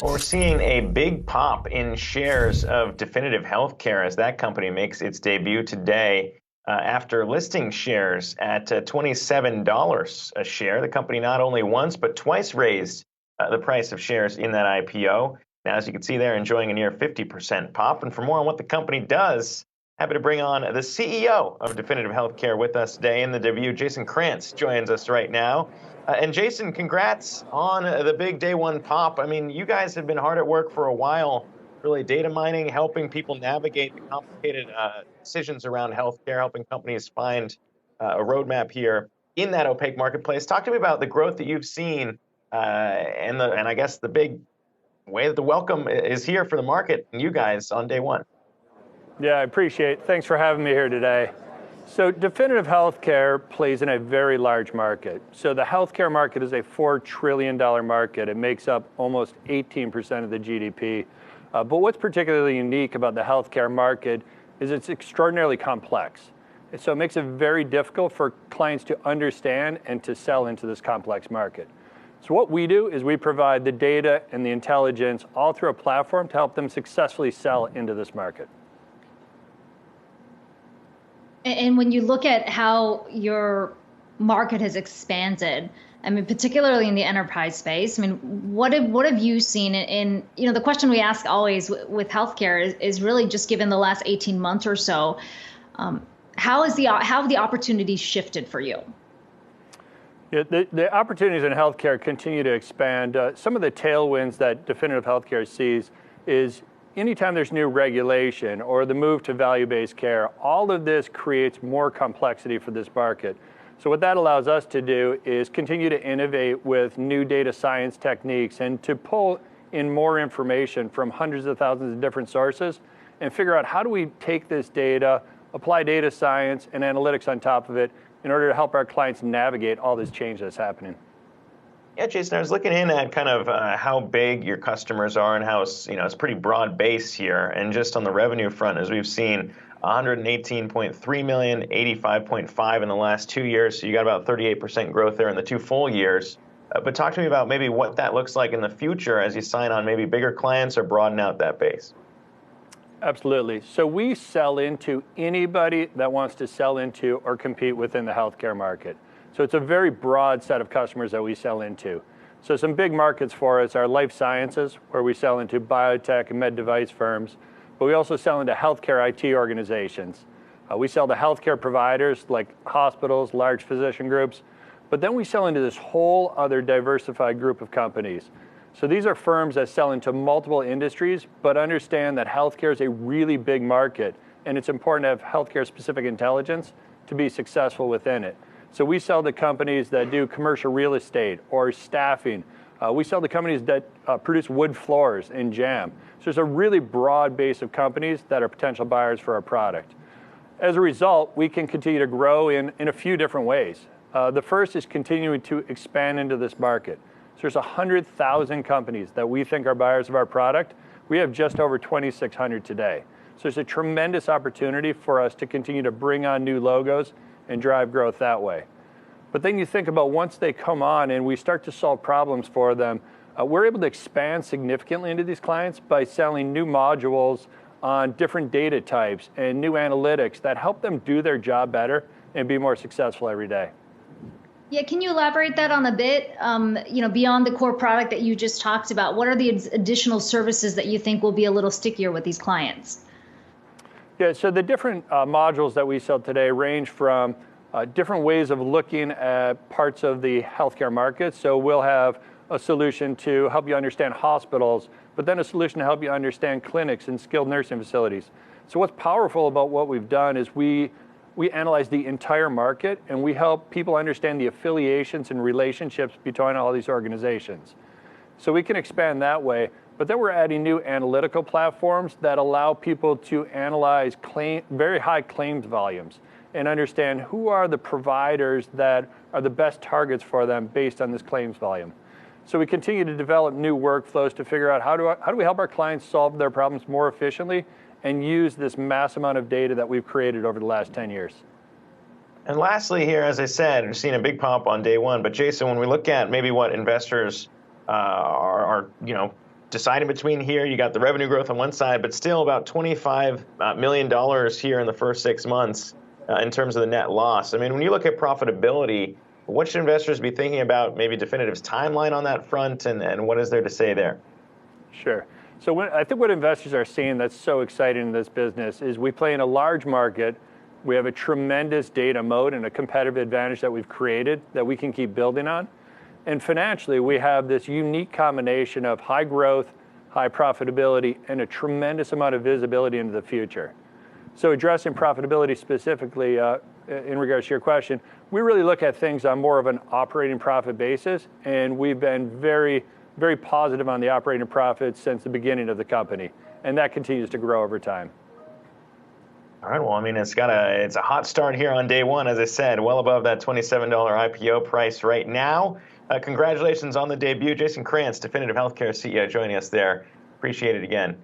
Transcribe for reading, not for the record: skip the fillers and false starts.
Well, we're seeing a big pop in shares of Definitive Healthcare as that company makes its debut today. After listing shares at $27 a share, the company not only once but twice raised the price of shares in that IPO. Now, as you can see, they're enjoying a near 50% pop. And for more on what the company does, happy to bring on the CEO of Definitive Healthcare with us today in the debut. Jason Krantz joins us right now. And Jason, congrats on the big day one pop. I mean, you guys have been hard at work for a while, really data mining, helping people navigate the complicated decisions around healthcare, helping companies find a roadmap here in that opaque marketplace. Talk to me about the growth that you've seen and I guess the big way that the welcome is here for the market and you guys on day one. Yeah, I appreciate it. Thanks for having me here today. So Definitive Healthcare plays in a very large market. So the healthcare market is a $4 trillion market. It makes up almost 18% of the GDP. But what's particularly unique about the healthcare market is it's extraordinarily complex. And so it makes it very difficult for clients to understand and to sell into this complex market. So what we do is we provide the data and the intelligence all through a platform to help them successfully sell into this market. And when you look at how your market has expanded, I mean, particularly in the enterprise space, I mean, what have you seen in the question we ask always with healthcare is really just given the last 18 months or so, how have the opportunities shifted for you? Yeah, the opportunities in healthcare continue to expand. Some of the tailwinds that Definitive Healthcare sees is anytime there's new regulation or the move to value-based care, all of this creates more complexity for this market. So what that allows us to do is continue to innovate with new data science techniques and to pull in more information from hundreds of thousands of different sources and figure out how do we take this data, apply data science and analytics on top of it in order to help our clients navigate all this change that's happening. Yeah, Jason, I was looking in at kind of how big your customers are and how it's pretty broad base here. And just on the revenue front, as we've seen, 118.3 million, 85.5 in the last 2 years. So you got about 38% growth there in the 2 full years. But talk to me about maybe what that looks like in the future as you sign on maybe bigger clients or broaden out that base. Absolutely. So we sell into anybody that wants to sell into or compete within the healthcare market. So it's a very broad set of customers that we sell into. So some big markets for us are life sciences, where we sell into biotech and med device firms, but we also sell into healthcare IT organizations. We sell to healthcare providers like hospitals, large physician groups, but then we sell into this whole other diversified group of companies. So these are firms that sell into multiple industries, but understand that healthcare is a really big market, and it's important to have healthcare-specific intelligence to be successful within it. So we sell to companies that do commercial real estate or staffing. We sell to companies that produce wood floors and jam. So there's a really broad base of companies that are potential buyers for our product. As a result, we can continue to grow in a few different ways. The first is continuing to expand into this market. So there's 100,000 companies that we think are buyers of our product. We have just over 2,600 today. So there's a tremendous opportunity for us to continue to bring on new logos and drive growth that way. But then you think about once they come on and we start to solve problems for them, we're able to expand significantly into these clients by selling new modules on different data types and new analytics that help them do their job better and be more successful every day. Yeah, can you elaborate that on a bit? Beyond the core product that you just talked about, what are the additional services that you think will be a little stickier with these clients? Yeah, so the different modules that we sell today range from different ways of looking at parts of the healthcare market. So we'll have a solution to help you understand hospitals, but then a solution to help you understand clinics and skilled nursing facilities. So what's powerful about what we've done is we analyze the entire market and we help people understand the affiliations and relationships between all these organizations. So we can expand that way, but then we're adding new analytical platforms that allow people to analyze very high claims volumes and understand who are the providers that are the best targets for them based on this claims volume. So we continue to develop new workflows to figure out how do we help our clients solve their problems more efficiently and use this mass amount of data that we've created over the last 10 years. And lastly here, as I said, we've seen a big pop on day one. But Jason, when we look at maybe what investors are deciding between here. You got the revenue growth on one side, but still about $25 million here in the first 6 months in terms of the net loss. I mean, when you look at profitability, what should investors be thinking about maybe Definitive's timeline on that front, and what is there to say there? Sure. So I think what investors are seeing that's so exciting in this business is we play in a large market. We have a tremendous data moat and a competitive advantage that we've created that we can keep building on. And financially, we have this unique combination of high growth, high profitability, and a tremendous amount of visibility into the future. So addressing profitability specifically in regards to your question, we really look at things on more of an operating profit basis, and we've been very, very positive on the operating profits since the beginning of the company, and that continues to grow over time. All right, well, I mean, it's a hot start here on day one, as I said, well above that $27 IPO price right now. Congratulations on the debut. Jason Krantz, Definitive Healthcare CEO, joining us there. Appreciate it again.